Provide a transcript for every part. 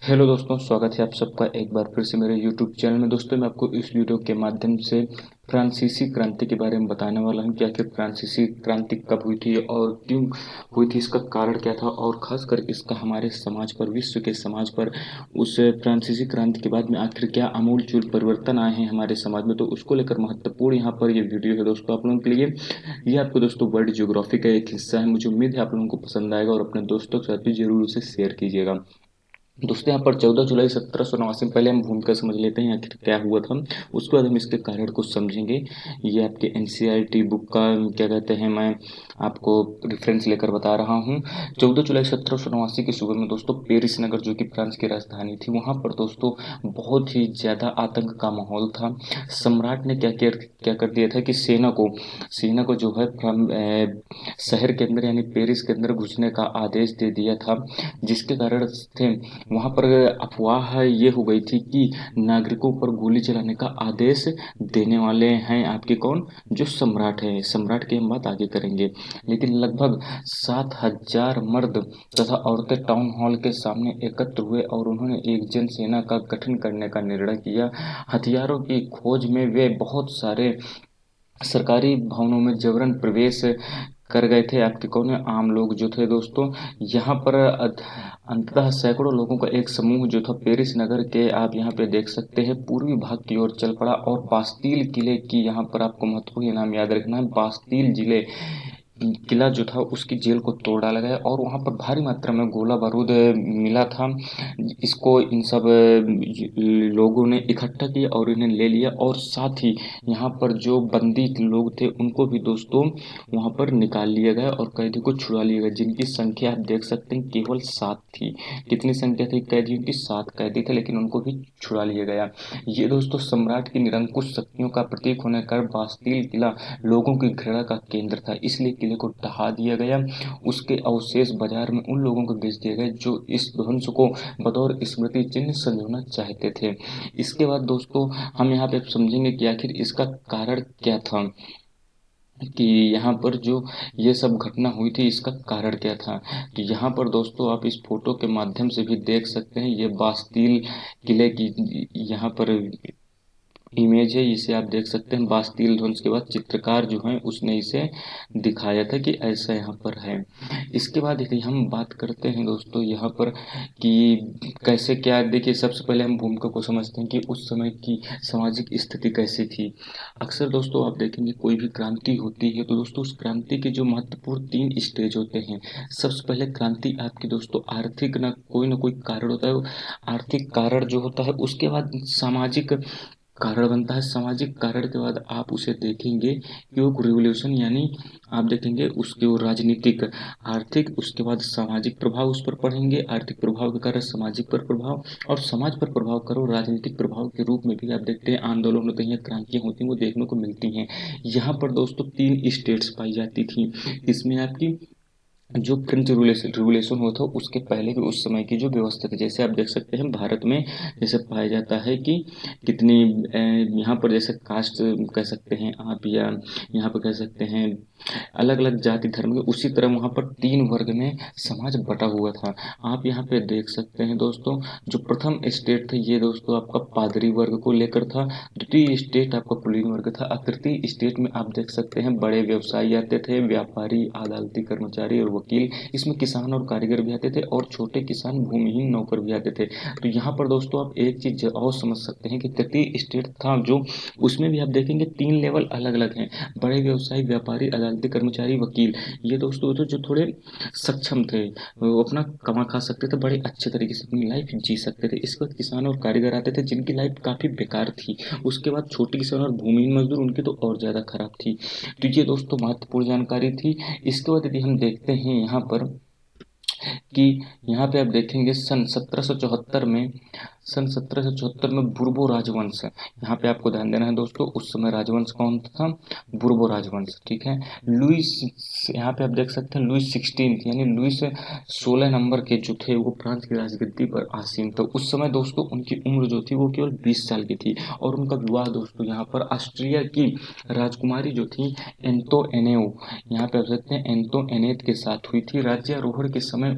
Hello दोस्तों, स्वागत है आप सबका एक बार फिर से मेरे यूट्यूब चैनल में। दोस्तों, मैं आपको इस वीडियो के माध्यम से फ्रांसीसी क्रांति के बारे में बताने वाला हूं कि आखिर फ्रांसीसी क्रांति कब हुई थी और क्यों हुई थी, इसका कारण क्या था और खासकर इसका हमारे समाज पर, विश्व के समाज पर उस फ्रांसीसी क्रांति के बाद में आखिर क्या आमूल-चूल परिवर्तन आए हैं हमारे समाज में, तो उसको लेकर महत्वपूर्ण यहाँ पर ये वीडियो है दोस्तों आप लोगों के लिए। ये आपको दोस्तों वर्ल्ड ज्योग्राफी का एक हिस्सा है। मुझे उम्मीद है आप लोगों को पसंद आएगा और अपने दोस्तों के साथ भी जरूर उसे शेयर कीजिएगा। दोस्तों, यहाँ पर 14 जुलाई 1789 में, पहले हम भूमिका समझ लेते हैं आखिर क्या हुआ था, उसके बाद हम इसके कारण को समझेंगे। ये आपके एनसीईआरटी बुक का क्या कहते हैं, मैं आपको रेफरेंस लेकर बता रहा हूँ। 14 जुलाई 1789 की सुबह में दोस्तों पेरिस नगर, जो कि फ्रांस की राजधानी थी, वहाँ पर दोस्तों बहुत ही ज़्यादा आतंक का माहौल था। सम्राट ने क्या कर दिया था कि सेना को जो है शहर के अंदर यानी पेरिस के अंदर घुसने का आदेश दे दिया था, जिसके कारण थे वहाँ पर अफवाह ये हो गई थी कि नागरिकों पर गोली चलाने का आदेश देने वाले हैं आपके कौन, जो सम्राट है। सम्राट की हम बात आगे करेंगे। लेकिन लगभग 7,000 मर्द तथा औरतें टाउन हॉल के सामने एकत्र हुए और उन्होंने एक जन सेना का गठन करने का निर्णय किया। हथियारों की खोज में वे बहुत सारे सरकारी भवनों में जबरन प्रवेश कर गए थे। आपके कौन है, आम लोग जो थे दोस्तों। यहाँ पर अंततः सैकड़ों लोगों का एक समूह जो था पेरिस नगर के, आप यहाँ पे देख सकते हैं, पूर्वी भाग की ओर चल पड़ा और बास्तील किले की, यहाँ पर आपको महत्वपूर्ण नाम याद रखना है, बास्तील जिले किला जो था उसकी जेल को तोड़ डाला गया और वहाँ पर भारी मात्रा में गोला बारूद मिला था। इसको इन सब लोगों ने इकट्ठा किया और इन्हें ले लिया और साथ ही यहाँ पर जो बंदी लोग थे उनको भी दोस्तों वहाँ पर निकाल लिया गया और कैदी को छुड़ा लिया गया, जिनकी संख्या आप देख सकते हैं केवल 7 थी। कितनी संख्या थी कैदियों की? 7 कैदी थे, लेकिन उनको भी छुड़ा लिया गया। ये दोस्तों सम्राट की निरंकुश शक्तियों का प्रतीक होने का बास्तील किला लोगों की घृणा का केंद्र था, इसलिए किले को ढहा दिया गया। उसके अवशेष बाजार में उन लोगों को बेच दिए गए जो इस ध्वंस को बतौर स्मृति चिन्ह संजोना चाहते थे। इसके बाद दोस्तों हम यहाँ पे समझेंगे कि आखिर इसका कारण क्या था, कि यहाँ पर जो ये सब घटना हुई थी इसका कारण क्या था। तो यहाँ पर दोस्तों आप इस फोटो के माध्यम से भी देख सकते हैं, ये बास्तील किले की यहाँ पर इमेज है, इसे आप देख सकते हैं। बास्तील ध्वंस के बाद चित्रकार जो है उसने इसे दिखाया था कि ऐसा यहाँ पर है। इसके बाद यदि हम बात करते हैं दोस्तों यहाँ पर कि कैसे क्या, देखिए सबसे पहले हम भूमिका को समझते हैं कि उस समय की सामाजिक स्थिति कैसी थी। अक्सर दोस्तों आप देखेंगे कोई भी क्रांति होती है तो दोस्तों उस क्रांति के जो महत्वपूर्ण 3 स्टेज होते हैं। सबसे पहले क्रांति आपकी दोस्तों आर्थिक, ना कोई कारण होता है, आर्थिक कारण जो होता है, उसके बाद सामाजिक कारण बनता है। सामाजिक कारण के बाद आप उसे देखेंगे कि वो रिवोल्यूशन, यानी आप देखेंगे उसके वो राजनीतिक, आर्थिक, उसके बाद सामाजिक प्रभाव उस पर पड़ेंगे, आर्थिक प्रभाव के कारण सामाजिक पर प्रभाव, और समाज पर प्रभाव करो राजनीतिक प्रभाव के रूप में भी आप देखते हैं आंदोलन होते हैं, क्रांतियाँ होती हैं, वो देखने को मिलती हैं। यहाँ पर दोस्तों 3 स्टेट्स पाई जाती थी। इसमें आपकी जो फ्रेंच रिवोल्यूशन हुआ था उसके पहले की उस समय की जो व्यवस्था थी, जैसे आप देख सकते हैं भारत में जैसे पाया जाता है कि कितनी यहाँ पर जैसे कास्ट कह सकते हैं आप, या यहाँ पर कह सकते हैं अलग अलग जाति धर्म के, उसी तरह वहाँ पर 3 वर्ग में समाज बटा हुआ था। आप यहाँ पे देख सकते हैं दोस्तों, जो प्रथम स्टेट थे ये दोस्तों आपका पादरी वर्ग को लेकर था, द्वितीय स्टेट आपका कुलीन वर्ग था, और तृतीय स्टेट में आप देख सकते हैं बड़े व्यवसायी आते थे, व्यापारी, अदालती कर्मचारी और वकील, इसमें किसान और कारीगर भी आते थे और छोटे किसान भूमिहीन नौकर भी आते थे। तो यहाँ पर दोस्तों आप एक चीज और समझ सकते हैं कि तृतीय स्टेट था जो, उसमें भी आप देखेंगे 3 लेवल अलग अलग हैं, बड़े व्यवसायी, व्यापारी, अदालती कर्मचारी, वकील। ये दोस्तों तो जो थोड़े सक्षम थे, वो अपना कमा खा सकते थे, बड़े अच्छे तरीके से अपनी लाइफ जी सकते थे। इसके बाद किसान और कारीगर आते थे जिनकी लाइफ काफ़ी बेकार थी। उसके बाद छोटे किसान और भूमिहीन मजदूर, उनकी तो और ज़्यादा खराब थी। तो ये दोस्तों महत्वपूर्ण जानकारी थी। इसके बाद यदि हम देखते हैं यहाँ पर कि यहाँ पे आप देखेंगे सन 1774 में सन 1774 में बुर्बो राजवंश, यहाँ पे आपको ध्यान देना है दोस्तों, उस समय राजवंश कौन था? बुर्बो राजवंश। ठीक है, लुईस, यहाँ पे आप देख सकते हैं लुईस 16 यानी लुईस 16 नंबर के जो थे वो फ्रांस की राजगद्दी पर आसीन थे। उस समय दोस्तों उनकी उम्र जो थी वो केवल 20 साल की थी और उनका विवाह दोस्तों यहाँ पर ऑस्ट्रिया की राजकुमारी जो थी एंतो एनेओ, यहाँ पे आप सकते हैं एंतो एनेट के साथ हुई थी। राज्यारोहण के समय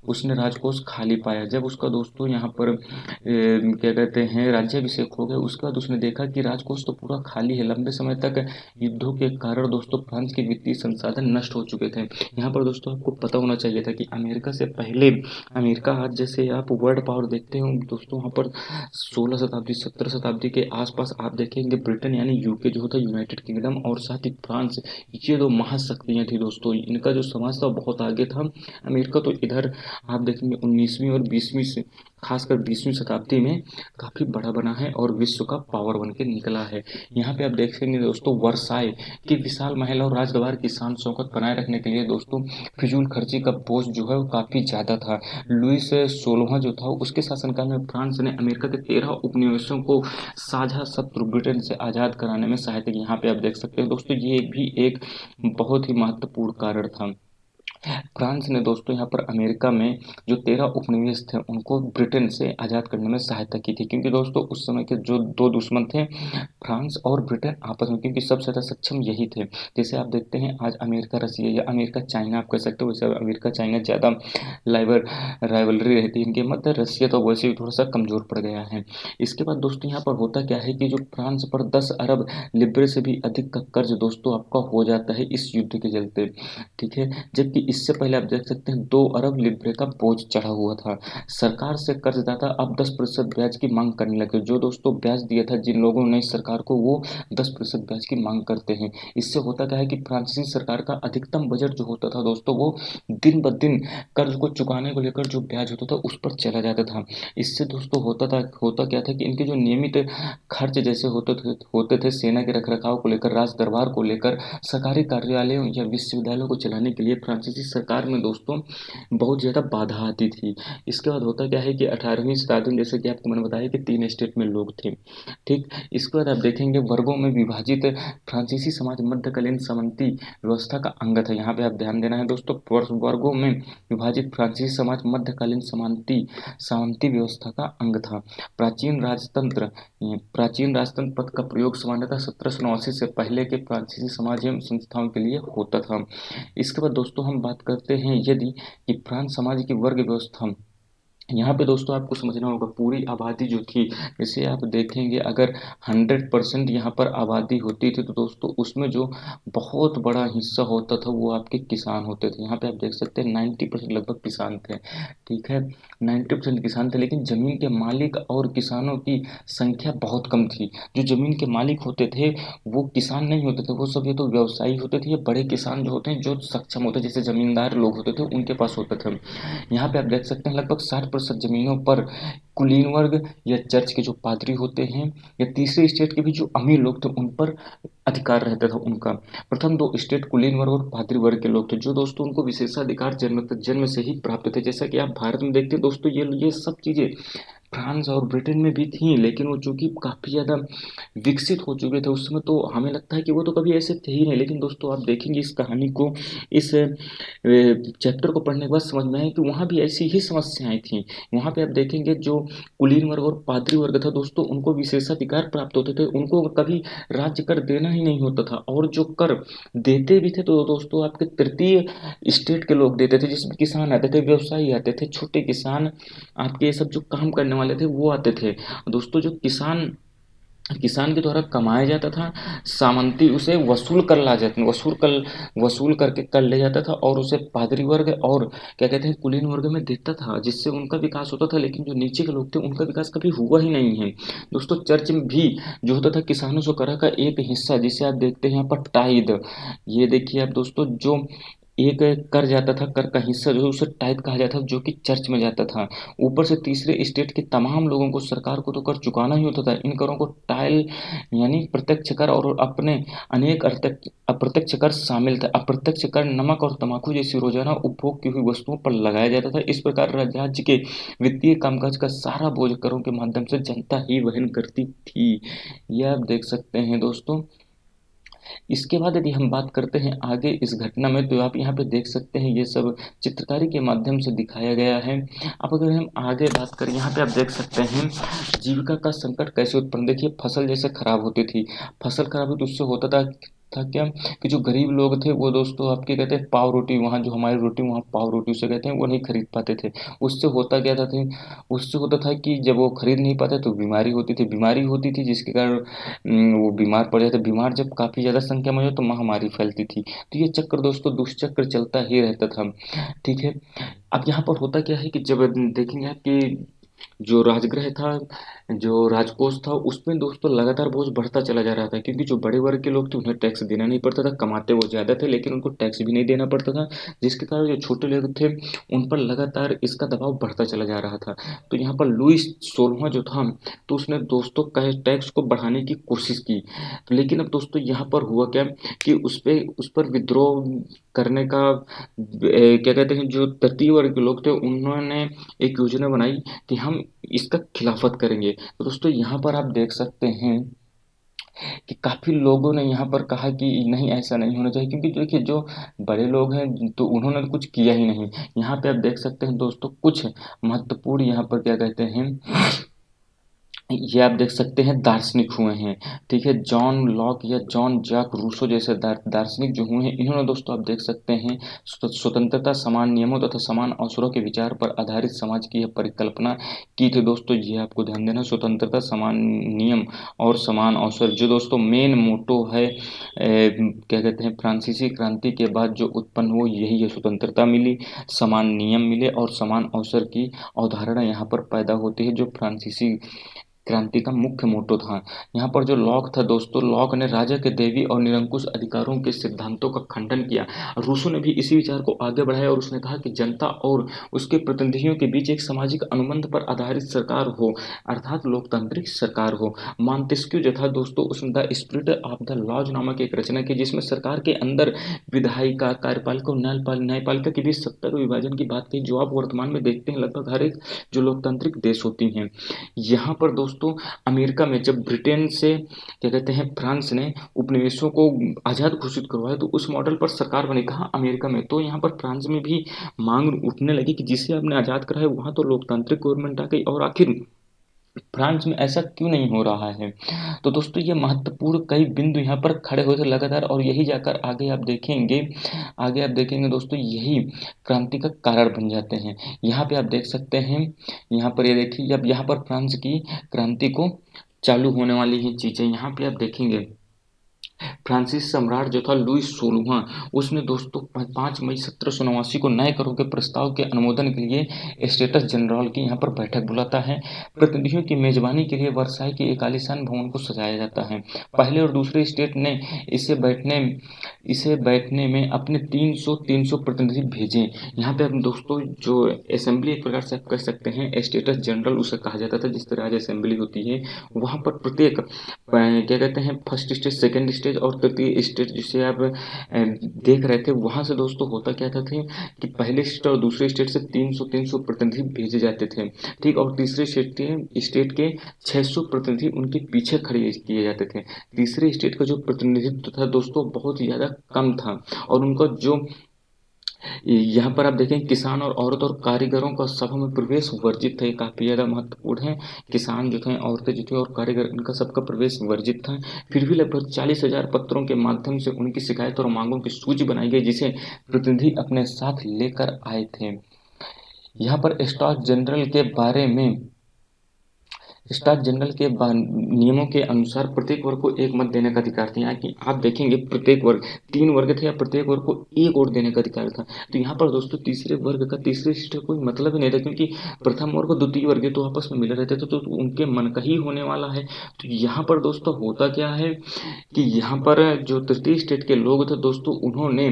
उसने राजकोष खाली पाया। जब उसका दोस्तों यहाँ पर क्या कहते हैं राज्याभिषेक हो गया, उसके बाद उसने देखा कि राजकोष तो पूरा खाली है। लंबे समय तक युद्धों के कारण दोस्तों फ्रांस के वित्तीय संसाधन नष्ट हो चुके थे। यहाँ पर दोस्तों आपको पता होना चाहिए था कि अमेरिका से पहले, अमेरिका आज जैसे आप वर्ल्ड पावर देखते हो दोस्तों, वहाँ पर 16 शताब्दी 17 शताब्दी के आसपास आप देखेंगे ब्रिटेन यानी यूके जो होता है यूनाइटेड किंगडम और साथ ही फ्रांस, ये दो महाशक्तियाँ थी दोस्तों। इनका जो समाज था बहुत आगे था। अमेरिका तो इधर आप देखेंगे 19वीं और 20वीं से खासकर 20वीं शताब्दी में काफ़ी बड़ा बना है और विश्व का पावर बन के निकला है। यहाँ पे आप देखेंगे दोस्तों वर्साई की विशाल महल और राजद्वार की शान शौकत बनाए रखने के लिए दोस्तों फिजूल खर्ची का बोझ जो है वो काफ़ी ज़्यादा था। लुईस 16वां जो था उसके शासनकाल में फ्रांस ने अमेरिका के 13 उपनिवेशों को साझा शत्रु ब्रिटेन से आज़ाद कराने में सहायता की। यहाँ पे आप देख सकते हैं दोस्तों ये भी एक बहुत ही महत्वपूर्ण कारण था। फ्रांस ने दोस्तों यहाँ पर अमेरिका में जो 13 उपनिवेश थे उनको ब्रिटेन से आज़ाद करने में सहायता की थी, क्योंकि दोस्तों उस समय के जो दो दुश्मन थे फ्रांस और ब्रिटेन आपस में, क्योंकि सबसे ज़्यादा सक्षम यही थे। जैसे आप देखते हैं आज अमेरिका रसिया या अमेरिका चाइना आप कह सकते हो, वैसे अमेरिका चाइना ज़्यादा राइवलरी रहती है इनके मध्य, रसिया तो वैसे ही थोड़ा सा कमज़ोर पड़ गया है। इसके बाद दोस्तों यहाँ पर होता क्या है कि जो फ्रांस पर 10 अरब लिब्रे से भी अधिक का कर्ज दोस्तों आपका हो जाता है इस युद्ध के चलते। ठीक है, जबकि इससे पहले आप देख सकते हैं 2 अरब लिब्रे का बोझ चढ़ा हुआ था। सरकार से कर्जदाता अब 10% ब्याज की मांग करने लगे। जो दोस्तों ब्याज दिया था जिन लोगों ने सरकार को, वो 10% ब्याज की मांग करते हैं। इससे होता क्या है कि फ्रांसीसी सरकार का अधिकतम बजट जो होता था दोस्तों वो दिन ब दिन कर्ज को चुकाने को लेकर जो ब्याज होता था उस पर चला जाता था। इससे दोस्तों होता क्या था कि इनके जो नियमित खर्च जैसे होते थे सेना के रखरखाव को लेकर, राज दरबार को लेकर, सरकारी कार्यालयों या विश्वविद्यालयों को चलाने के लिए फ्रांसीसी सरकार में दोस्तों बहुत ज़्यादा बाधा आती थी। इसके बाद होता क्या है कि 18वीं शताब्दी में जैसे कि आपको मैंने बताया कि 3 स्टेट में लोग थे। ठीक, इसके बाद आप देखेंगे वर्गों में विभाजित फ्रांसीसी समाज मध्यकालीन सामंती व्यवस्था का अंग था। यहाँ पे आप ध्यान देना है दोस्तों, वर्गों में विभाजित फ्रांसीसी समाज मध्यकालीन सामंती व्यवस्था का अंग था। प्राचीन राजतंत्र पद का प्रयोग सामान्यतः 1789 से पहले के फ्रांसीसी समाज एवं संस्थाओं के लिए होता था। इसके बाद दोस्तों हम बात करते हैं यदि कि फ्रांस समाज की वर्ग व्यवस्था, यहाँ पे दोस्तों आपको समझना होगा पूरी आबादी जो थी, जैसे आप देखेंगे अगर 100% यहाँ पर आबादी होती थी तो दोस्तों उसमें जो बहुत बड़ा हिस्सा होता था वो आपके किसान होते थे। यहाँ पे आप देख सकते हैं 90% लगभग किसान थे। ठीक है, 90% किसान थे, लेकिन ज़मीन के मालिक और किसानों की संख्या बहुत कम थी। जो ज़मीन के मालिक होते थे वो किसान नहीं होते थे, वो सब ये तो व्यवसायी होते थे। ये बड़े किसान जो होते हैं जो सक्षम होते हैं, जैसे ज़मींदार लोग होते थे उनके पास होते थे। यहाँ पे आप देख सकते हैं लगभग 60% ज़मीनों पर कुलीन वर्ग या चर्च के जो पादरी होते हैं या तीसरे स्टेट के भी जो अमीर लोग थे उन पर अधिकार रहता था उनका। प्रथम 2 स्टेट कुलीन वर्ग और पादरी वर्ग के लोग थे, जो दोस्तों उनको विशेषाधिकार जन्म से ही प्राप्त थे। जैसा कि आप भारत में देखते हैं दोस्तों ये सब चीज़ें फ्रांस और ब्रिटेन में भी थी, लेकिन वो चूँकि काफ़ी ज़्यादा विकसित हो चुके थे उस समय, तो हमें लगता है कि वो तो कभी ऐसे थे ही नहीं। लेकिन दोस्तों आप देखेंगे इस कहानी को, इस चैप्टर को पढ़ने के बाद समझ में आया कि वहाँ भी ऐसी ही समस्याएं थीं। वहाँ पे आप देखेंगे जो कुलीन वर्ग और पादरी वर्ग था दोस्तों उनको विशेषाधिकार प्राप्त होते थे, उनको कभी राज्य कर देना ही नहीं होता था। और जो कर देते भी थे तो दोस्तों आपके तृतीय स्टेट के लोग देते थे, जिसमें किसान आते थे, व्यवसायी आते थे, छोटे किसान, आपके ये सब जो काम करने वाले थे वो आते थे। दोस्तों जो किसान के द्वारा कमाया जाता था, सामंती उसे वसूल करके कर ले जाता था और उसे पादरी वर्ग और क्या कहते हैं कुलीन वर्ग में देता था, जिससे उनका विकास होता था। लेकिन जो नीचे के लोग थे उनका विकास कभी हुआ ही नहीं है। दोस्तों चर्च में भी जो होता था किसानों से करा का एक हिस्सा, जिसे आप देखते हैं यहाँ पर टाइद, ये देखिए आप दोस्तों जो एक कर जाता था, कर का हिस्सा जो उसे टाइप कहा जाता था, जो कि चर्च में जाता था। ऊपर से तीसरे स्टेट के तमाम लोगों को सरकार को तो कर चुकाना ही होता था। इन करों को टाइल यानी प्रत्यक्ष कर और अपने अनेक अप्रत्यक्ष कर शामिल था। अप्रत्यक्ष कर नमक और तम्बाकू जैसी रोजाना उपभोग की हुई वस्तुओं पर लगाया जाता था। इस प्रकार राज्य के वित्तीय कामकाज का सारा बोझ करों के माध्यम से जनता ही वहन करती थी। यह आप देख सकते हैं दोस्तों। इसके बाद यदि हम बात करते हैं आगे इस घटना में, तो आप यहाँ पे देख सकते हैं ये सब चित्रकारी के माध्यम से दिखाया गया है। अब अगर हम आगे बात करें, यहाँ पे आप देख सकते हैं जीविका का संकट कैसे उत्पन्न। देखिए फसल जैसे खराब होती थी, फसल खराब हुई तो उससे होता था क्या कि जो गरीब लोग थे वो दोस्तों आपके कहते हैं पाव रोटी, वहाँ जो हमारी रोटी वहाँ पाव रोटी उसे कहते हैं, वो नहीं खरीद पाते थे। उससे होता क्या था उससे होता था कि जब वो खरीद नहीं पाते तो बीमारी होती थी जिसके कारण वो बीमार पड़ जाते। बीमार जब काफ़ी ज़्यादा संख्या में हो तो महामारी फैलती थी। तो ये चक्र दोस्तों दुष्चक्र चलता ही रहता था। ठीक है। अब यहाँ पर होता क्या है कि जब देखेंगे आप कि जो राजगृह था, जो राजकोष था, उसमें दोस्तों लगातार बोझ बढ़ता चला जा रहा था, क्योंकि जो बड़े वर्ग के लोग थे उन्हें टैक्स देना नहीं पड़ता था। कमाते वो ज़्यादा थे लेकिन उनको टैक्स भी नहीं देना पड़ता था, जिसके कारण जो छोटे लोग थे उन पर लगातार इसका दबाव बढ़ता चला जा रहा था। तो यहाँ पर लुईस 16वां जो था, तो उसने दोस्तों टैक्स को बढ़ाने की कोशिश की। लेकिन अब दोस्तों यहाँ पर हुआ क्या कि उस पर विद्रोह करने का क्या कहते हैं, जो तृतीय वर्ग के लोग थे उन्होंने एक योजना बनाई कि हम इसका खिलाफत करेंगे। तो दोस्तों यहाँ पर आप देख सकते हैं कि काफ़ी लोगों ने यहाँ पर कहा कि नहीं ऐसा नहीं होना चाहिए, क्योंकि देखिए जो बड़े लोग हैं तो उन्होंने कुछ किया ही नहीं। यहाँ पे आप देख सकते हैं दोस्तों कुछ महत्वपूर्ण यहाँ पर क्या कहते हैं, ये आप देख सकते हैं दार्शनिक हुए हैं। ठीक है, जॉन लॉक या जॉन जाक रूसो जैसे दार्शनिक जो हुए हैं, इन्होंने दोस्तों आप देख सकते हैं स्वतंत्रता, समान नियमों तथा समान अवसरों के विचार पर आधारित समाज की यह परिकल्पना की थी। दोस्तों ये आपको ध्यान देना, स्वतंत्रता, समान नियम और समान अवसर, जो दोस्तों मेन मोटो है क्या कहते हैं फ्रांसीसी क्रांति के बाद जो उत्पन्न हुआ, यही है। स्वतंत्रता मिली, समान नियम मिले और समान अवसर की अवधारणा यहाँ पर पैदा होती है, जो फ्रांसीसी क्रांति का मुख्य मोटो था। यहाँ पर जो लॉक था दोस्तों, लॉक ने राजा के दैवी और निरंकुश अधिकारों के सिद्धांतों का खंडन किया। रूसो ने भी इसी विचार को आगे बढ़ाया और उसने कहा कि जनता और उसके प्रतिनिधियों के बीच एक सामाजिक अनुबंध पर आधारित सरकार हो, अर्थात लोकतांत्रिक सरकार हो। मॉन्टेस्क्यू जो था दोस्तों, उसने the spirit of the laws नामक एक रचना की, जिसमें सरकार के अंदर विधायिका, कार्यपालिका और न्यायपालिका के बीच सत्ता के विभाजन की बात कही, जो आप वर्तमान में देखते हैं लगभग हर एक जो लोकतांत्रिक देश होती हैं। यहाँ पर दोस्तों अमेरिका में जब ब्रिटेन से क्या कहते हैं फ्रांस ने उपनिवेशों को आज़ाद घोषित करवाया, तो उस मॉडल पर सरकार बनी। कहाँ? अमेरिका में। तो यहाँ पर फ्रांस में भी मांग उठने लगी कि जिसे आपने आज़ाद करा है वहाँ तो लोकतांत्रिक गवर्नमेंट आ गई, और आखिर फ्रांस में ऐसा क्यों नहीं हो रहा है। तो दोस्तों ये महत्वपूर्ण कई बिंदु यहाँ पर खड़े हुए थे लगातार, और यही जाकर आगे आप देखेंगे दोस्तों, यही क्रांति का कारण बन जाते हैं। यहाँ पे आप देख सकते हैं, यहाँ पर ये देखिए, अब यहाँ पर फ्रांस की क्रांति को चालू होने वाली है चीज़ें। यहाँ पे आप देखेंगे फ्रांसीसी सम्राट जो था लुईस 16वां, उसने दोस्तों 5 मई 1789 को नए करों के प्रस्ताव के अनुमोदन के लिए स्टेटस जनरल की यहाँ पर बैठक बुलाता है। प्रतिनिधियों की मेजबानी के लिए वर्साई के एक आलीशान भवन को सजाया जाता है। पहले और दूसरे स्टेट ने इसे बैठने में अपने 300 प्रतिनिधि भेजे। यहाँ पे हम दोस्तों जो असेंबली एक प्रकार से आप कह सकते हैं, स्टेटस जनरल उसे कहा जाता था, जिस तरह आज असेंबली होती है, वहाँ पर प्रत्येक क्या कहते हैं फर्स्ट स्टेज, सेकंड स्टेज और तृतीय स्टेज जिसे आप देख रहे थे, वहाँ से दोस्तों होता क्या था कि पहले स्टेट और दूसरे स्टेट से 300 प्रतिनिधि भेजे जाते थे। ठीक, और तीसरे स्टेट के 600 प्रतिनिधि उनके पीछे खड़े किए जाते थे। तीसरे स्टेट का जो प्रतिनिधित्व था दोस्तों बहुत ही ज़्यादा कम था, और उनका जो यहाँ पर आप देखें किसान और औरत और कारीगरों का सभा में प्रवेश वर्जित था। ये काफ़ी ज़्यादा महत्वपूर्ण है। किसान जो थे, औरतें जो थी और कारीगर, इनका सबका प्रवेश वर्जित था। फिर भी लगभग 40,000 पत्रों के माध्यम से उनकी शिकायत और मांगों की सूची बनाई गई, जिसे प्रतिनिधि अपने साथ लेकर आए थे। यहाँ पर स्टार जनरल के नियमों के अनुसार प्रत्येक वर्ग को एक मत देने का अधिकार था। यहाँ की आप देखेंगे प्रत्येक वर्ग 3 वर्ग थे या प्रत्येक वर्ग को एक वोट देने का अधिकार था। तो यहाँ पर दोस्तों तीसरे वर्ग का तीसरे स्टेट का कोई मतलब ही नहीं था, क्योंकि प्रथम वर्ग और द्वितीय वर्ग तो आपस में मिले रहते थे, तो उनके मन का ही होने वाला है। तो यहाँ पर दोस्तों होता क्या है कि यहाँ पर जो तृतीय स्टेट के लोग थे दोस्तों, उन्होंने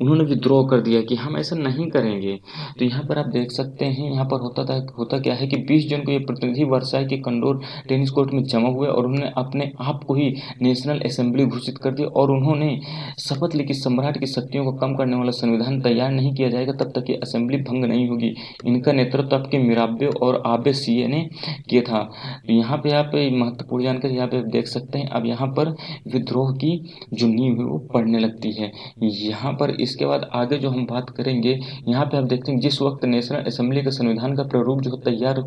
उन्होंने विद्रोह कर दिया कि हम ऐसा नहीं करेंगे। तो यहाँ पर आप देख सकते हैं, यहाँ पर होता क्या है कि 20 जून को ये प्रतिनिधि वर्साई के कंडोर टेनिस कोर्ट में जमा हुए और उन्होंने अपने आप को ही नेशनल असेंबली घोषित कर दिया और उन्होंने शपथ ली कि सम्राट की शक्तियों को कम करने वाला संविधान तैयार नहीं किया जाएगा तब तक ये असेंबली भंग नहीं होगी। इनका नेतृत्व आपके मिराबे और आबे सीए ने किया था। तो यहाँ पे आप महत्वपूर्ण जानकारी यहाँ पे देख सकते हैं। अब यहाँ पर विद्रोह की जो नींव है वो पड़ने लगती है। यहाँ पर इसके बाद आगे जो हम बात करेंगे, यहाँ पे आप देखते हैं जिस वक्त नेशनल असेंबली का संविधान का प्रारूप जो तैयार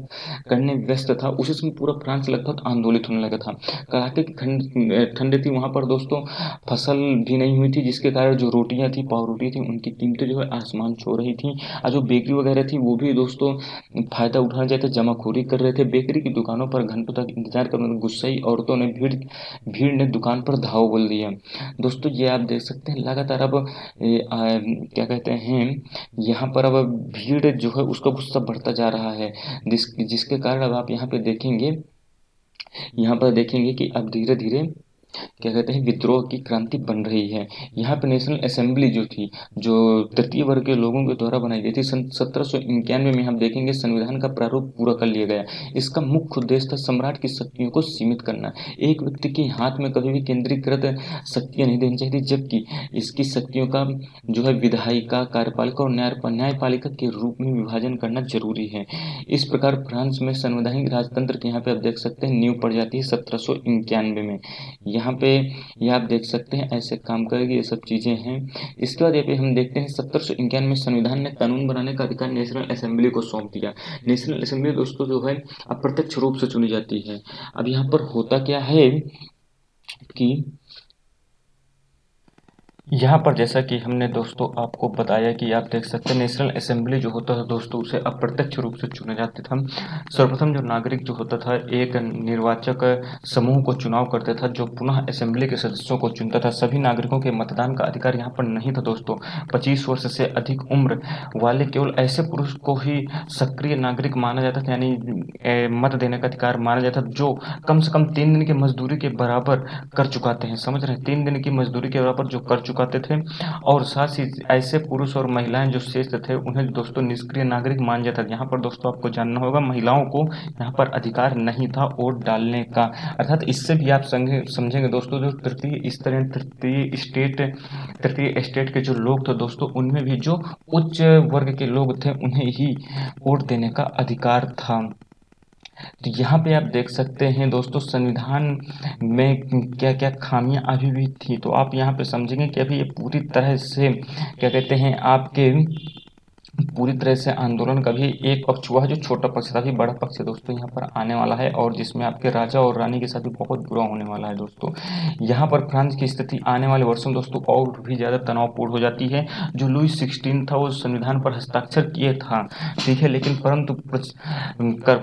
करने व्यस्त था, उसी समय पूरा फ्रांस लगभग आंदोलित होने लगा था। कड़ाके की ठंड थी वहाँ पर दोस्तों, फसल भी नहीं हुई थी जिसके कारण जो रोटियाँ थी, पाव रोटी थी, उनकी कीमतें जो है आसमान छू रही थी। और जो बेकरी वगैरह थी वो भी दोस्तों फायदा उठाना चाहते, जमाखोरी कर रहे थे। बेकरी की दुकानों पर घंटों तक इंतजार करने गुस्साई औरतों ने भीड़ ने दुकान पर धाव बोल दिया। दोस्तों ये आप देख सकते हैं लगातार अब क्या कहते हैं, यहाँ पर अब भीड़ जो है उसका गुस्सा बढ़ता जा रहा है, जिसके कारण अब आप यहाँ पर देखेंगे कि अब धीरे धीरे क्या कहते हैं विद्रोह की क्रांति बन रही है। यहाँ पे नेशनल असेंबली जो थी, जो तृतीय वर्ग के लोगों के द्वारा बनाई गई थी, सन 1791 में हम देखेंगे संविधान का प्रारूप पूरा कर लिया गया। इसका मुख्य उद्देश्य था सम्राट की शक्तियों को सीमित करना। एक व्यक्ति के हाथ में कभी भी केंद्रीकृत शक्तियाँ नहीं देनी चाहिए, जबकि इसकी शक्तियों का जो है विधायिका, कार्यपालिका और न्यायपालिका के रूप में विभाजन करना जरूरी है। इस प्रकार फ्रांस में संवैधानिक राजतंत्र के यहाँ पे आप देख सकते हैं नींव पड़ जाती है 1791 में। यहाँ पे ये आप देख सकते हैं ऐसे काम करेगी, ये सब चीज़ें हैं। इसके बाद यहाँ पे हम देखते हैं 1791 में संविधान ने कानून बनाने का अधिकार नेशनल असेंबली को सौंप दिया। नेशनल असेंबली दोस्तों जो है अप्रत्यक्ष रूप से चुनी जाती है। अब यहाँ पर होता क्या है कि यहाँ पर जैसा कि हमने दोस्तों आपको बताया कि आप देख सकते हैं नेशनल असेंबली जो होता था दोस्तों उसे अप्रत्यक्ष रूप से चुना जाता था। सर्वप्रथम जो नागरिक जो होता था एक निर्वाचक समूह को चुनाव करता था जो पुनः असेंबली के सदस्यों को चुनता था। सभी नागरिकों के मतदान का अधिकार यहाँ पर नहीं था दोस्तों। 25 वर्ष से अधिक उम्र वाले केवल ऐसे पुरुष को ही सक्रिय नागरिक माना जाता था, यानी मत देने का अधिकार माना जाता जो कम से कम 3 दिन की मजदूरी के बराबर कर चुकाते हैं। समझ रहे हैं, 3 दिन की मजदूरी के बराबर जो कर चुकाते थे। और साथ ही ऐसे पुरुष और महिलाएं जो शेष थे उन्हें दोस्तों निष्क्रिय नागरिक मान जाता था। यहाँ पर दोस्तों आपको जानना होगा महिलाओं को यहाँ पर अधिकार नहीं था वोट डालने का। अर्थात इससे भी आप समझेंगे दोस्तों जो तृतीय स्टेट के जो लोग थे दोस्तों उनमें भी जो उच्च वर्ग के लोग थे उन्हें ही वोट देने का अधिकार था। तो यहाँ पे आप देख सकते हैं दोस्तों संविधान में क्या क्या खामियां अभी भी थी। तो आप यहाँ पे समझेंगे कि अभी ये पूरी तरह से क्या कहते हैं आपके पूरी तरह से आंदोलन का भी एक पक्ष हुआ है जो छोटा पक्ष था, अभी बड़ा पक्ष दोस्तों यहाँ पर आने वाला है और जिसमें आपके राजा और रानी के साथ भी बहुत बुरा होने वाला है दोस्तों। यहाँ पर फ्रांस की स्थिति आने वाले वर्षों में दोस्तों और भी ज़्यादा तनावपूर्ण हो जाती है। जो लुई 16 था वो संविधान पर हस्ताक्षर किए था, ठीक है, लेकिन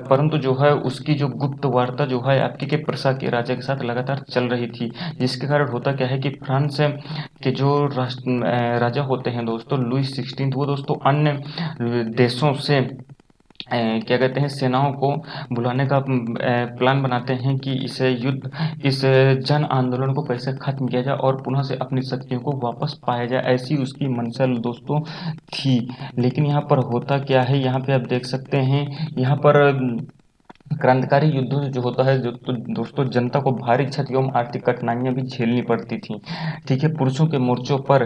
परंतु जो है उसकी जो गुप्त वार्ता जो है आपके के प्रशा के राजा के साथ लगातार चल रही थी, जिसके कारण होता क्या है कि फ्रांस के जो राजा होते हैं दोस्तों लुई 16 वो दोस्तों अन्य देशों से क्या कहते हैं सेनाओं को बुलाने का प्लान बनाते हैं कि इस जन आंदोलन को कैसे खत्म किया जाए और पुनः से अपनी शक्तियों को वापस पाया जाए, ऐसी उसकी मंशा दोस्तों थी। लेकिन यहाँ पर होता क्या है, यहाँ पे आप देख सकते हैं यहाँ पर क्रांतिकारी युद्धों जो होता है जो तो दोस्तों जनता को भारी क्षति एवं आर्थिक कठिनाइयां भी झेलनी पड़ती थी, ठीक है। पुरुषों के मोर्चों पर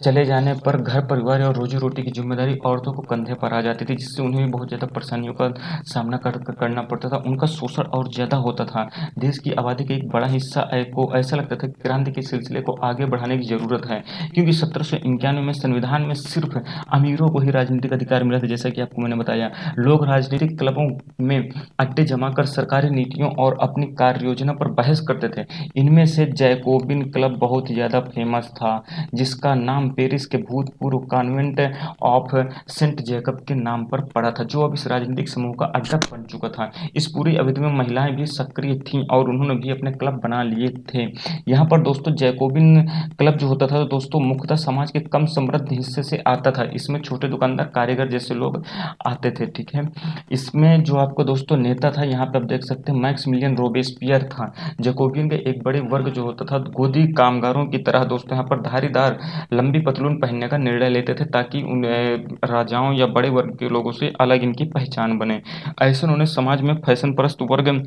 चले जाने पर घर परिवार और रोजी रोटी की जिम्मेदारी औरतों को कंधे पर आ जाती थी, जिससे उन्हें भी बहुत ज़्यादा परेशानियों का सामना करना पड़ता था। उनका शोषण और ज़्यादा होता था। देश की आबादी का एक बड़ा हिस्सा को ऐसा लगता था कि क्रांति के सिलसिले को आगे बढ़ाने की जरूरत है, क्योंकि 1791 में संविधान में सिर्फ अमीरों को ही राजनीतिक अधिकार मिला था। जैसा कि आपको मैंने बताया, लोग राजनीतिक क्लबों में अड्डे जमाकर सरकारी नीतियों और अपनी कार्य योजना पर बहस करते थे। इनमें से जैकोबिन क्लब बहुत ही ज़्यादा फेमस था, जिसका नाम पेरिस के भूतपूर्व कॉन्वेंट ऑफ सेंट जैकब के नाम पर पड़ा था, जो अब इस राजनीतिक समूह का अड्डा बन चुका था। इस पूरी अवधि में महिलाएं भी सक्रिय थीं और उन्होंने भी अपने क्लब बना लिए थे। यहाँ पर दोस्तों जैकोबिन क्लब जो होता था तो दोस्तों मुख्यतः समाज के कम समृद्ध हिस्से से आता था। इसमें छोटे दुकानदार, कारीगर जैसे लोग आते थे, ठीक है। इसमें जो आपको दोस्तों नेता था था, यहाँ पे आप देख सकते हैं मैक्सिमिलियन रोबेस्पियर था। जैकोबियन के एक बड़े वर्ग जो होता था गोदी कामगारों की तरह दोस्तों यहाँ पर धारीदार लंबी पतलून पहनने का निर्णय लेते थे, ताकि उन्हें राजाओं या बड़े वर्ग के लोगों से अलग इनकी पहचान बने। ऐसे उन्होंने समाज में फैशन परस्त वर्ग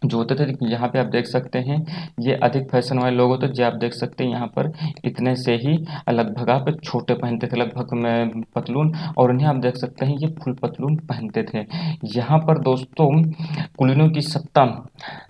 जो होते थे, यहाँ पे आप देख सकते हैं ये अधिक फैशन वाले लोग होते, जो आप देख सकते हैं यहाँ पर इतने से ही लगभग आप छोटे पहनते थे लगभग में पतलून, और उन्हें आप देख सकते हैं ये फुल पतलून पहनते थे। यहाँ पर दोस्तों कुलीनों की सत्ता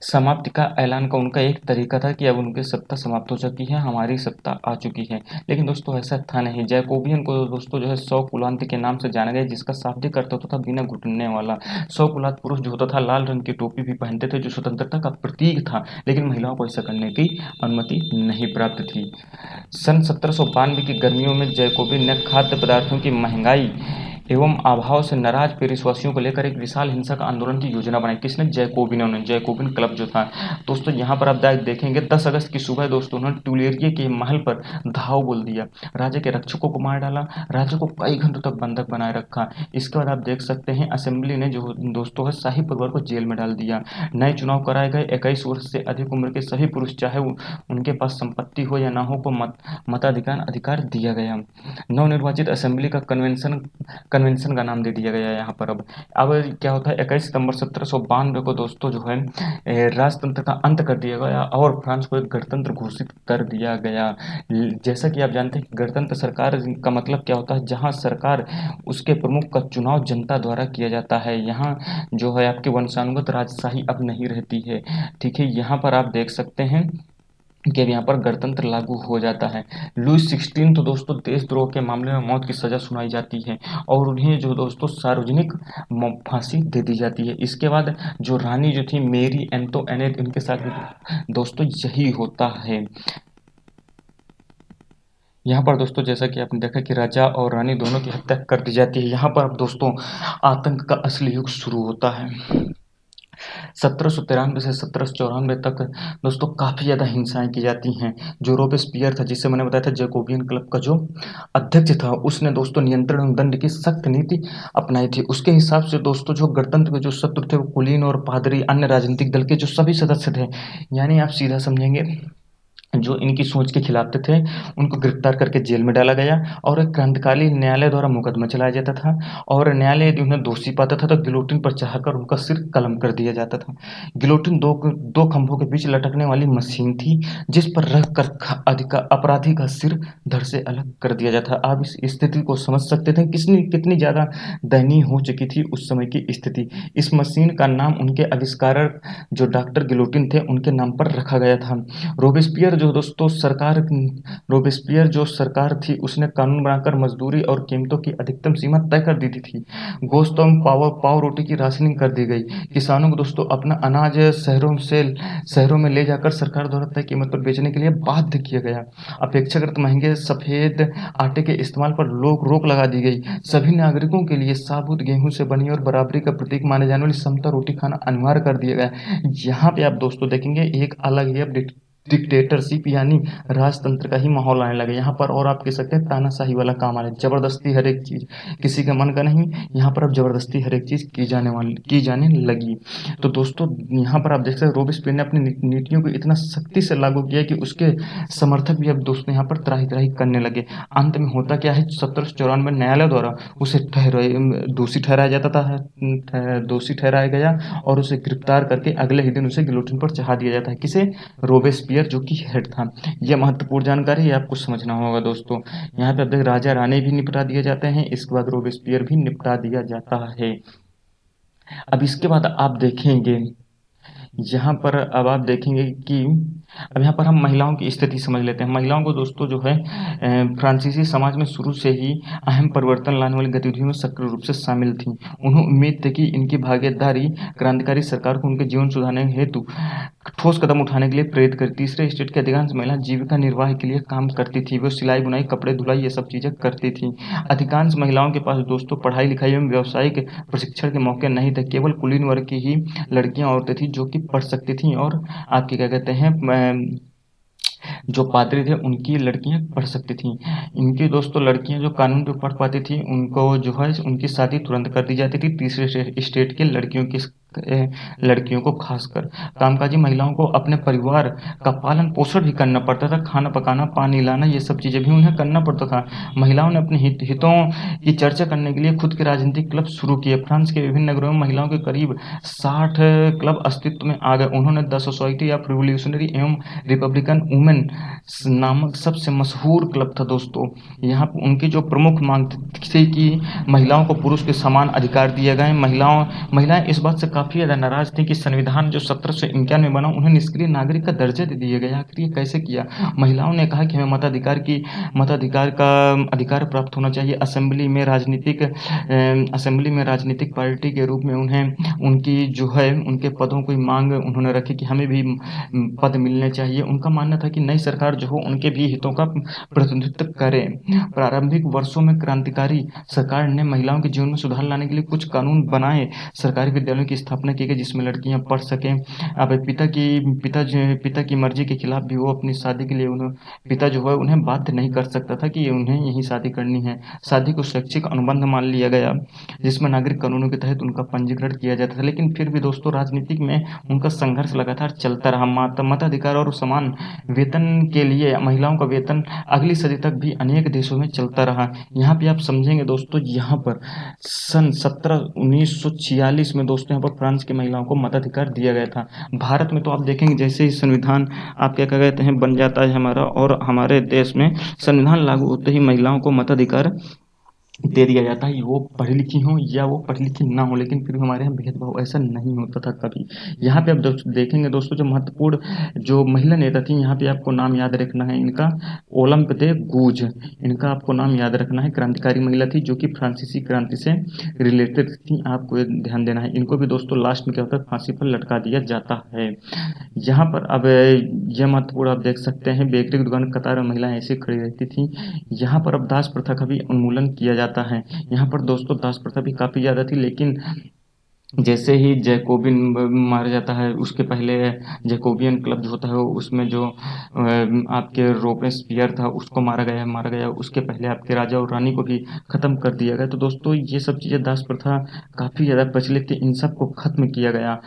समाप्ति का ऐलान का उनका एक तरीका था कि अब उनकी सत्ता समाप्त हो चुकी है, हमारी सत्ता आ चुकी है। लेकिन दोस्तों ऐसा था नहीं। जैकोबियन को दोस्तों जो है 100 कुलांत के नाम से जाना गया, जिसका शाब्दिक अर्थ होता था बिना घुटने वाला। 100 कुलांत पुरुष जो होता था लाल रंग की टोपी भी पहनते थे, जो स्वतंत्रता का प्रतीक था, लेकिन महिलाओं को ऐसा करने की अनुमति नहीं प्राप्त थी। सन 1792 की गर्मियों में जैकोबिन ने खाद्य पदार्थों की महंगाई एवं अभाव से नाराज पेरिसवासियों को लेकर एक विशाल हिंसक आंदोलन की योजना बनाई। किसने? जैकोबिनों ने। जैकोबिन क्लब जो था दोस्तों, यहाँ पर आप देखेंगे 10 अगस्त की सुबह दोस्तों उन्होंने टुलेरिये के महल पर धाव बोल दिया, राजा के रक्षकों को मार डाला, राजा को कई घंटों तक बंधक बनाए रखा। इसके बाद आप देख सकते हैं असेंबली ने जो दोस्तों है शाही परिवार को जेल में डाल दिया। नए चुनाव कराए गए। 21 वर्ष से अधिक उम्र के सभी पुरुष, चाहे उनके पास संपत्ति हो या ना हो, को मताधिकार अधिकार दिया गया। नवनिर्वाचित असेंबली का कन्वेंशन का नाम दे दिया गया है यहाँ पर। अब क्या होता है 21 सितंबर 1792 को दोस्तों जो है राजतंत्र का अंत कर दिया गया और फ्रांस को एक गणतंत्र घोषित कर दिया गया। जैसा कि आप जानते हैं गणतंत्र सरकार का मतलब क्या होता है, जहाँ सरकार उसके प्रमुख का चुनाव जनता द्वारा किया जाता है। यहाँ जो है आपकी वंशानुगत राजशाही अब नहीं रहती है। ठीक है, यहाँ पर आप देख सकते हैं कि अब यहाँ पर गणतंत्र लागू हो जाता है। लुईस 16 तो दोस्तों देशद्रोह के मामले में मौत की सज़ा सुनाई जाती है और उन्हें जो दोस्तों सार्वजनिक फांसी दे दी जाती है। इसके बाद जो रानी जो थी मेरी एंटोनेट, इनके साथ दोस्तों यही होता है। यहाँ पर दोस्तों जैसा कि आपने देखा कि राजा और रानी दोनों की हत्या कर दी जाती है। यहाँ पर अब दोस्तों आतंक का असली युग शुरू होता है। 1793 से 1794 तक दोस्तों काफ़ी ज़्यादा हिंसाएं की जाती हैं। जो रोबेस्पियर था, जिससे मैंने बताया था जैकोबियन क्लब का जो अध्यक्ष था, उसने दोस्तों नियंत्रण एवं दंड की सख्त नीति अपनाई थी। उसके हिसाब से दोस्तों जो गणतंत्र के जो शत्रु थे वो कुलीन और पादरी, अन्य राजनीतिक दल के जो सभी सदस्य थे, यानी आप सीधा समझेंगे जो इनकी सोच के खिलाफ थे, उनको गिरफ्तार करके जेल में डाला गया और एक क्रांतिकारी न्यायालय द्वारा मुकदमा चलाया जाता था और न्यायालय यदि उन्हें दोषी पाता था तो गिलोटिन पर चढ़ाकर उनका सिर कलम कर दिया जाता था। गिलोटिन दो खंभों के बीच लटकने वाली मशीन थी, जिस पर रख कर अपराधी का सिर धड़ से अलग कर दिया जाता। आप इस स्थिति को समझ सकते थे कितनी ज़्यादा दयनीय हो चुकी थी उस समय की स्थिति। इस मशीन का नाम उनके आविष्कारक जो डॉक्टर गिलोटिन थे उनके नाम पर रखा गया था। रोबेस्पियर जो सरकार थी उसने कानून बनाकर मजदूरी और कीमतों की अधिकतम सीमा तय कर दी थी। गोश्त और पाव रोटी की राशनिंग कर दी गई। किसानों को दोस्तों अपना अनाज शहरों में ले जाकर सरकार द्वारा तय कीमत पर बेचने के लिए बाध्य किया गया। अपेक्षाकृत महंगे सफेद आटे के इस्तेमाल पर रोक लगा दी गई। सभी नागरिकों के लिए साबुत गेहूं से बनी और बराबरी का प्रतीक माने जाने वाली समता रोटी खाना अनिवार्य कर दिया गया। यहाँ पे आप दोस्तों देखेंगे एक अलग ही डिक्टेटरशिप यानी राजतंत्र का ही माहौल आने लगा यहाँ पर। और आप कह सकते हैं तानाशाही वाला काम आ रहा है। जबरदस्ती हर एक चीज़, किसी का मन का नहीं, यहाँ पर अब जबरदस्ती हर एक चीज़ की जाने लगी। तो दोस्तों यहाँ पर आप देख सकते हैं रोबेस्पियर ने अपनी नीतियों को इतना सख्ती से लागू किया कि उसके समर्थक भी अब दोस्तों यहाँ पर त्राही त्राही करने लगे। अंत में होता क्या है, 1794 में न्यायालय द्वारा उसे दोषी ठहराया गया और उसे गिरफ्तार करके अगले ही दिन उसे गिलोटिन पर चढ़ा दिया जाता है। किसे? रोबेस्पियर जो कि हेड था। यह महत्वपूर्ण जानकारी है, आपको समझना होगा दोस्तों। यहाँ पे अब तक राजा रानी भी निपटा दिए जाते हैं, इसके बाद रोबेस्पियर भी निपटा दिया जाता है। अब इसके बाद आप देखेंगे यहाँ पर, अब आप देखेंगे कि अब यहाँ पर हम महिलाओं की स्थिति समझ लेते हैं। महिलाओं को दोस्तों जो है फ्रांसीसी समाज में शुरू से ही अहम परिवर्तन लाने वाली गतिविधियों में सक्रिय रूप से शामिल थीं। उन्हें उम्मीद थी कि इनकी भागीदारी क्रांतिकारी सरकार को उनके जीवन सुधारने हेतु ठोस कदम उठाने के लिए प्रेरित करी। तीसरे स्टेट की अधिकांश महिलाएं जीविका निर्वाह के लिए काम करती थी। वो सिलाई बुनाई, कपड़े धुलाई, ये सब चीज़ें करती थी। अधिकांश महिलाओं के पास दोस्तों पढ़ाई लिखाई एवं व्यावसायिक प्रशिक्षण के मौके नहीं थे। केवल कुलीन वर्ग की ही लड़कियां औरतें थी जो कि पढ़ सकती थी और आपकी क्या कहते हैं जो पादरी थे उनकी लड़कियां पढ़ सकती थीं। इनकी दोस्तों लड़कियां जो कानून पे पढ़ पाती थी उनको जो है उनकी शादी तुरंत कर दी जाती थी। तीसरे स्टेट की लड़कियों की लड़कियों को खासकर कामकाजी महिलाओं को अपने परिवार का पालन पोषण भी करना पड़ता था, खाना पकाना, पानी लाना, ये सब चीज़ें भी उन्हें करना पड़ता था। महिलाओं ने अपने हितों की चर्चा करने के लिए खुद के राजनीतिक क्लब शुरू किए। फ्रांस के विभिन्न नगरों में महिलाओं के करीब 60 क्लब अस्तित्व में आ गए। उन्होंने द सोसाइटी ऑफ रिवोल्यूशनरी एवं रिपब्लिकन वुमेन नामक सबसे मशहूर क्लब था दोस्तों। यहाँ उनकी जो प्रमुख मांग थी कि महिलाओं को पुरुष के समान अधिकार दिए गए। महिलाएं इस बात से काफ़ी ज़्यादा नाराज़ थी कि संविधान जो 1791 में बना, उन्हें निष्क्रिय नागरिक का दर्जा दे दिया गया। आखिर ये कैसे किया? महिलाओं ने कहा कि हमें मताधिकार का अधिकार प्राप्त होना चाहिए। असेंबली में राजनीतिक पार्टी के रूप में उन्हें उनकी जो है उनके पदों की मांग उन्होंने रखी कि हमें भी पद मिलने चाहिए। उनका मानना था कि नई सरकार जो हो उनके भी हितों का प्रतिनिधित्व करे। प्रारंभिक वर्षों में क्रांतिकारी सरकार ने महिलाओं के जीवन में सुधार लाने के लिए कुछ कानून बनाए। सरकारी विद्यालयों की स्थापना की गई जिसमें लड़कियां पढ़ सकें। अब पिता की मर्जी के खिलाफ भी वो अपनी शादी के लिए पिता जो है उन्हें बाध्य नहीं कर सकता था कि उन्हें यही शादी करनी है। शादी को शैक्षिक अनुबंध मान लिया गया जिसमें नागरिक कानूनों के तहत उनका पंजीकरण किया जाता था। लेकिन फिर भी दोस्तों राजनीतिक में उनका संघर्ष लगातार चलता रहा। मताधिकार और समान वेतन के लिए महिलाओं का वेतन अगली सदी तक भी अनेक देशों में चलता रहा। यहाँ पे आप समझेंगे दोस्तों, यहाँ पर सन 1946 में दोस्तों यहाँ पर फ्रांस की महिलाओं को मताधिकार दिया गया था। भारत में तो आप देखेंगे जैसे ही संविधान आप क्या कहते हैं बन जाता है हमारा, और हमारे देश में संविधान लागू होते ही महिलाओं को मताधिकार दे दिया जाता है, वो पढ़ी लिखी हो या वो पढ़ी लिखी ना हो। लेकिन फिर भी हमारे यहाँ भेदभाव ऐसा नहीं होता था कभी। यहाँ पे आप देखेंगे दोस्तों जो महत्वपूर्ण जो महिला नेता थी, यहाँ पे आपको नाम याद रखना है इनका, ओलंप दे गूज, इनका आपको नाम याद रखना है। क्रांतिकारी महिला थी जो कि फ्रांसीसी क्रांति से रिलेटेड थी, आपको ये ध्यान देना है। इनको भी दोस्तों लास्ट में क्या होता है, फांसी पर लटका दिया जाता है। यहाँ पर अब यह महत्वपूर्ण आप देख सकते हैं, बेकरी की दुकान कतार में महिलाएं ऐसे खड़ी रहती थी। यहाँ पर अब दास प्रथा का भी उन्मूलन किया जाता है। यहाँ पर दोस्तों दास प्रथा भी काफ़ी ज़्यादा थी, लेकिन जैसे ही जैकोबिन मारा जाता है उसके पहले जैकोबियन क्लब जो होता है उसमें जो आपके रोबेस्पियर था उसको मारा गया। उसके पहले आपके राजा और रानी को भी ख़त्म कर दिया गया। तो दोस्तों ये सब चीज़ें दास प्रथा काफ़ी ज़्यादा प्रचलित थी, इन सब को ख़त्म किया गया।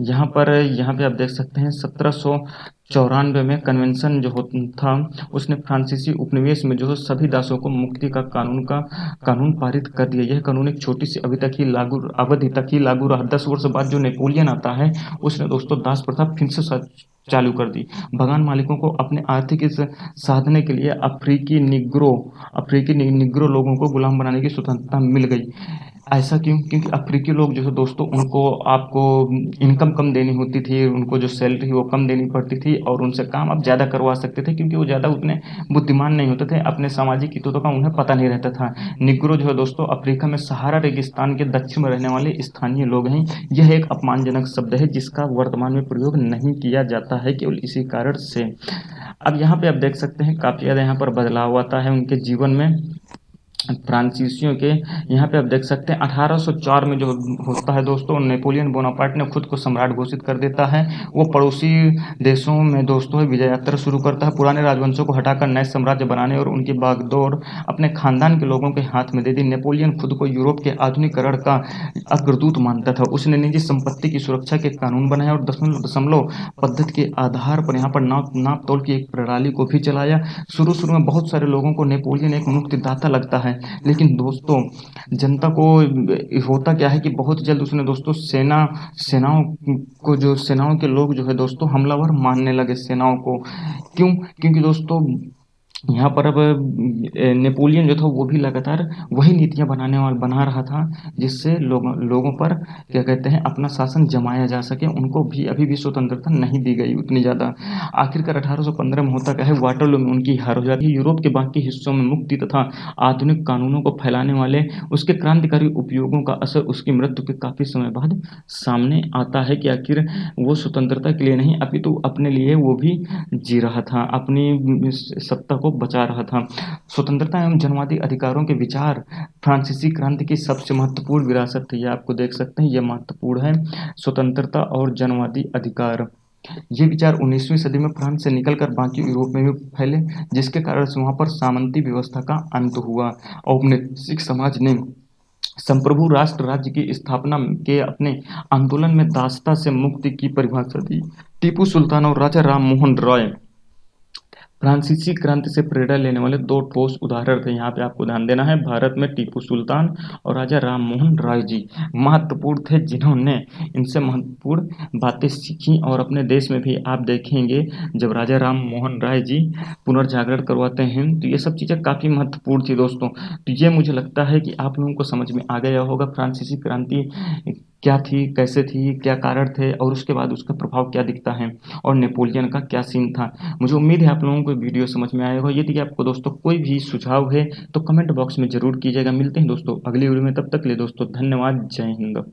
यहाँ पे आप देख सकते हैं 1794 में कन्वेंशन जो था उसने फ्रांसीसी उपनिवेश में जो है सभी दासों को मुक्ति का कानून पारित कर दिया। यह कानून एक छोटी सी अवधि तक ही लागू रहा। 10 वर्ष बाद जो नेपोलियन आता है उसने दोस्तों दास प्रथा फिर से चालू कर दी। बगान मालिकों को अपने आर्थिक साधने के लिए अफ्रीकी निग्रो लोगों को गुलाम बनाने की स्वतंत्रता मिल गई। ऐसा क्यों? क्योंकि अफ्रीकी लोग जो है दोस्तों उनको आपको इनकम कम देनी होती थी, उनको जो सैलरी वो कम देनी पड़ती थी और उनसे काम आप ज़्यादा करवा सकते थे क्योंकि वो ज़्यादा उतने बुद्धिमान नहीं होते थे, अपने सामाजिक हितों का उन्हें पता नहीं रहता था। निग्रो जो है दोस्तों अफ्रीका में सहारा रेगिस्तान के दक्षिण में रहने वाले स्थानीय लोग हैं। यह एक अपमानजनक शब्द है जिसका वर्तमान में प्रयोग नहीं किया जाता है केवल इसी कारण से। अब यहाँ पे आप देख सकते हैं काफ़ी ज़्यादा यहाँ पर बदलाव आता है उनके जीवन में फ्रांसीसियों के। यहाँ पे आप देख सकते हैं 1804 में जो होता है दोस्तों, नेपोलियन बोनापार्ट ने खुद को सम्राट घोषित कर देता है। वो पड़ोसी देशों में दोस्तों विजय यात्रा शुरू करता है, पुराने राजवंशों को हटाकर नए साम्राज्य बनाने और उनकी बागडोर अपने खानदान के लोगों के हाथ में दे दी। नेपोलियन खुद को यूरोप के आधुनिकीकरण का अग्रदूत मानता था। उसने निजी संपत्ति की सुरक्षा के कानून बनाए और दशमलव पद्धति के आधार पर यहाँ पर नाप तोल की एक प्रणाली को भी चलाया। शुरू में बहुत सारे लोगों को नेपोलियन एक मुक्तिदाता लगता है, लेकिन दोस्तों जनता को होता क्या है कि बहुत जल्द उसने दोस्तों सेनाओं के लोग जो है दोस्तों हमलावर मानने लगे सेनाओं को। क्यों? क्योंकि दोस्तों यहाँ पर अब नेपोलियन जो था वो भी लगातार वही नीतियाँ बना रहा था जिससे लोगों पर क्या कहते हैं अपना शासन जमाया जा सके। उनको भी अभी भी स्वतंत्रता नहीं दी गई उतनी ज़्यादा। आखिरकार 1815 में होता क्या है, वाटरलू में उनकी हार हो जाती है। यूरोप के बाकी हिस्सों में मुक्ति तथा आधुनिक कानूनों को फैलाने वाले उसके क्रांतिकारी उपयोगों का असर उसकी मृत्यु के काफ़ी समय बाद सामने आता है कि आखिर वो स्वतंत्रता के लिए नहीं अपितु अपने लिए वो भी जी रहा था, अपनी सत्ता को बचा रहा था। स्वतंत्रता एवं जनवादी अधिकारों के विचार फ्रांसीसी क्रांति की सबसे महत्वपूर्ण विरासत थी। ये आपको देख सकते हैं, ये महत्वपूर्ण है, स्वतंत्रता और जनवादी अधिकार। ये विचार 19वीं सदी में फ्रांस से निकलकर बाकी यूरोप में भी फैले, जिसके कारण से वहाँ पर सामंती व्यवस्था का अंत हुआ। औपनिवेशिक समाज ने संप्रभु राष्ट्र राज्य की स्थापना के अपने आंदोलन में दासता से मुक्ति की परिभाषा दी। टीपू सुल्तान और राजा राम मोहन रॉय फ्रांसीसी क्रांति से प्रेरणा लेने वाले दो ठोस उदाहरण थे। यहाँ पे आपको ध्यान देना है, भारत में टीपू सुल्तान और राजा राम मोहन राय जी महत्वपूर्ण थे, जिन्होंने इनसे महत्वपूर्ण बातें सीखी। और अपने देश में भी आप देखेंगे जब राजा राम मोहन राय जी पुनर्जागरण करवाते हैं तो ये सब चीज़ें काफ़ी महत्वपूर्ण थी दोस्तों। तो ये मुझे लगता है कि आप लोगों को समझ में आ गया होगा फ्रांसीसी क्रांति क्या थी, कैसे थी, क्या कारण थे और उसके बाद उसका प्रभाव क्या दिखता है और नेपोलियन का क्या सीन था। मुझे उम्मीद है आप लोगों को वीडियो समझ में आया होगा। यदि आपको दोस्तों कोई भी सुझाव है तो कमेंट बॉक्स में ज़रूर कीजिएगा। मिलते हैं दोस्तों अगली वीडियो में, तब तक के लिए दोस्तों धन्यवाद। जय हिंद।